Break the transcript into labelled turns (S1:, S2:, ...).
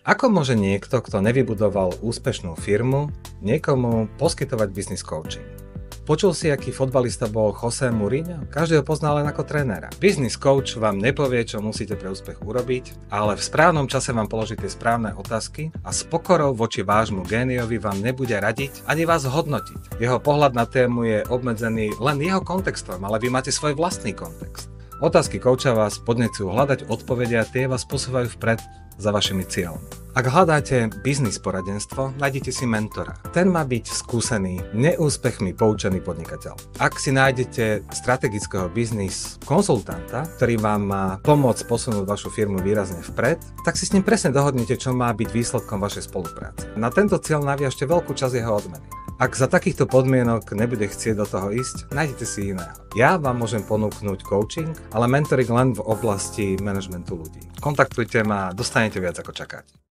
S1: Ako môže niekto, kto nevybudoval úspešnú firmu, niekomu poskytovať business coaching? Počul si, aký fotbalista bol José Mourinho? Každý ho pozná len ako trénera. Business coach vám nepovie, čo musíte pre úspech urobiť, ale v správnom čase vám položí tie správne otázky a s pokorou voči vášmu géniovi vám nebude radiť ani vás hodnotiť. Jeho pohľad na tému je obmedzený len jeho kontextom, ale vy máte svoj vlastný kontext. Otázky kouča vás podnecujú hľadať odpovede a tie vás posúvajú vpred za vašimi cieľmi. Ak hľadáte biznis poradenstvo, nájdete si mentora. Ten má byť skúsený, neúspechmi poučený podnikateľ. Ak si nájdete strategického biznis konzultanta, ktorý vám má pomôcť posunúť vašu firmu výrazne vpred, tak si s ním presne dohodnete, čo má byť výsledkom vašej spolupráce. Na tento cieľ naviažte veľkú časť jeho odmeny. Ak za takýchto podmienok nebude chcieť do toho ísť, nájdete si iného. Ja vám môžem ponúknuť coaching, ale mentoring len v oblasti manažmentu ľudí. Kontaktujte ma, dostanete viac ako čakáte.